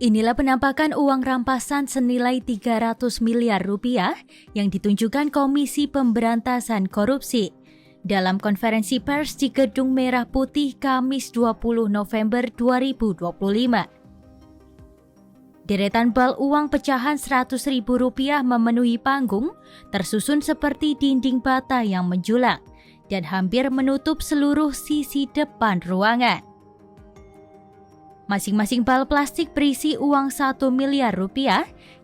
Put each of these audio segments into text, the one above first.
Inilah penampakan uang rampasan senilai 300 miliar rupiah yang ditunjukkan Komisi Pemberantasan Korupsi dalam konferensi pers di Gedung Merah Putih Kamis 20 November 2025. Deretan bal uang pecahan Rp100.000 memenuhi panggung, tersusun seperti dinding bata yang menjulang dan hampir menutup seluruh sisi depan ruangan. Masing-masing bal plastik berisi uang Rp1 miliar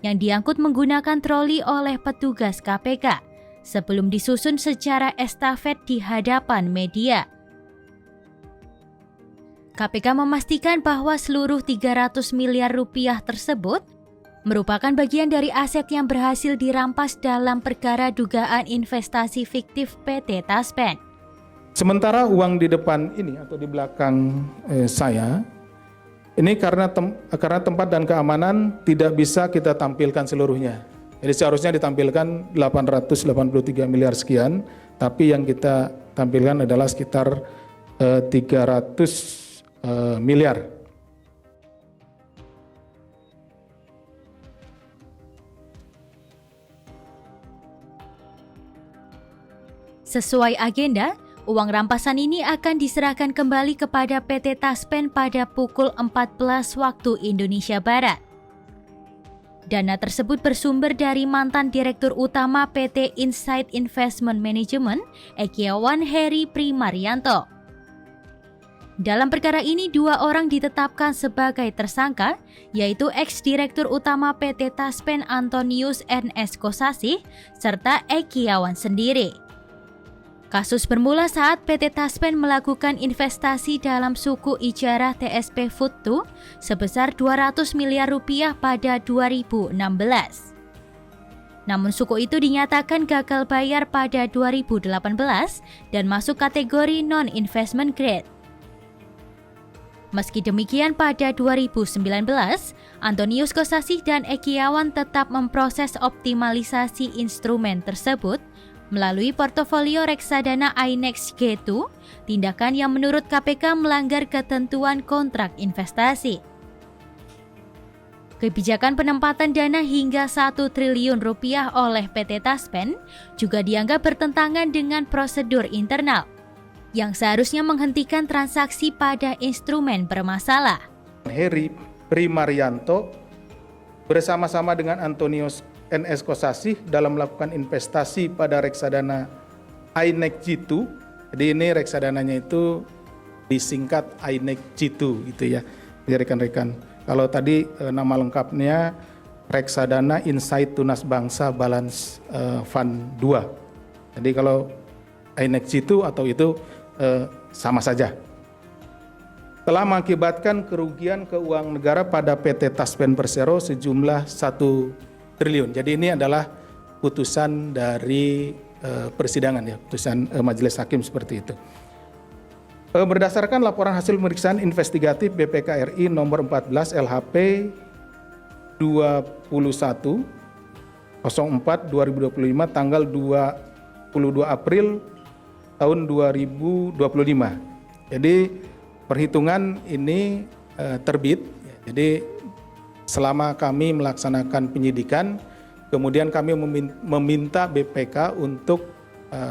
yang diangkut menggunakan troli oleh petugas KPK sebelum disusun secara estafet di hadapan media. KPK memastikan bahwa seluruh Rp300 miliar tersebut merupakan bagian dari aset yang berhasil dirampas dalam perkara dugaan investasi fiktif PT Taspen. Sementara uang di depan ini atau di belakang saya, ini karena tempat dan keamanan tidak bisa kita tampilkan seluruhnya. Jadi seharusnya ditampilkan 883 miliar sekian, tapi yang kita tampilkan adalah sekitar 300 miliar. Sesuai agenda, uang rampasan ini akan diserahkan kembali kepada PT Taspen pada pukul 14 waktu Indonesia Barat. Dana tersebut bersumber dari mantan Direktur Utama PT Insight Investment Management, Ekiawan Heri Primaryanto. Dalam perkara ini, 2 orang ditetapkan sebagai tersangka, yaitu ex-Direktur Utama PT Taspen Antonius N.S. Kosasih, serta Ekiawan sendiri. Kasus bermula saat PT Taspen melakukan investasi dalam suku ijarah TSP Food2 sebesar Rp200 miliar pada 2016. Namun suku itu dinyatakan gagal bayar pada 2018 dan masuk kategori non-investment grade. Meski demikian, pada 2019, Antonius Kosasih dan Ekiawan tetap memproses optimalisasi instrumen tersebut melalui portofolio reksadana INEX G2, tindakan yang menurut KPK melanggar ketentuan kontrak investasi. Kebijakan penempatan dana hingga Rp1 triliun oleh PT Taspen juga dianggap bertentangan dengan prosedur internal, yang seharusnya menghentikan transaksi pada instrumen bermasalah. Heri Primaryanto bersama-sama dengan Antonius N.S. Kosasih dalam melakukan investasi pada reksadana INEX G2. Jadi ini reksadananya itu disingkat INEX G2 gitu ya. Jadi rekan-rekan, kalau tadi nama lengkapnya reksadana Insight Tunas Bangsa Balance Fund 2. Jadi kalau INEX G2 atau itu sama saja. Telah mengakibatkan kerugian keuangan negara pada PT Taspen Persero sejumlah 1 triliun. Jadi ini adalah putusan dari persidangan ya, putusan majelis hakim seperti itu. Berdasarkan laporan hasil pemeriksaan investigatif BPK RI nomor 14 LHP 21 04 2025 tanggal 22 April tahun 2025. Jadi perhitungan ini terbit. Jadi selama kami melaksanakan penyidikan, kemudian kami meminta BPK untuk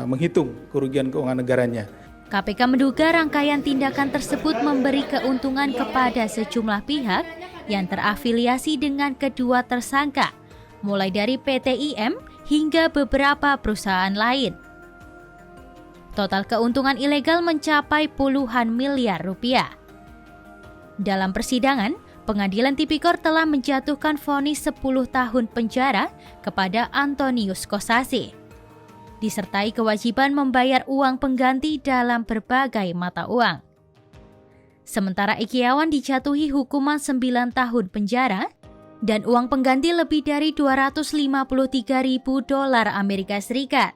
menghitung kerugian keuangan negaranya. KPK menduga rangkaian tindakan tersebut memberi keuntungan kepada sejumlah pihak yang terafiliasi dengan kedua tersangka, mulai dari PT IM hingga beberapa perusahaan lain. Total keuntungan ilegal mencapai puluhan miliar rupiah. Dalam persidangan, Pengadilan Tipikor telah menjatuhkan vonis 10 tahun penjara kepada Antonius Kosasih, disertai kewajiban membayar uang pengganti dalam berbagai mata uang. Sementara Ekiawan dijatuhi hukuman 9 tahun penjara dan uang pengganti lebih dari $253.000 Amerika Serikat.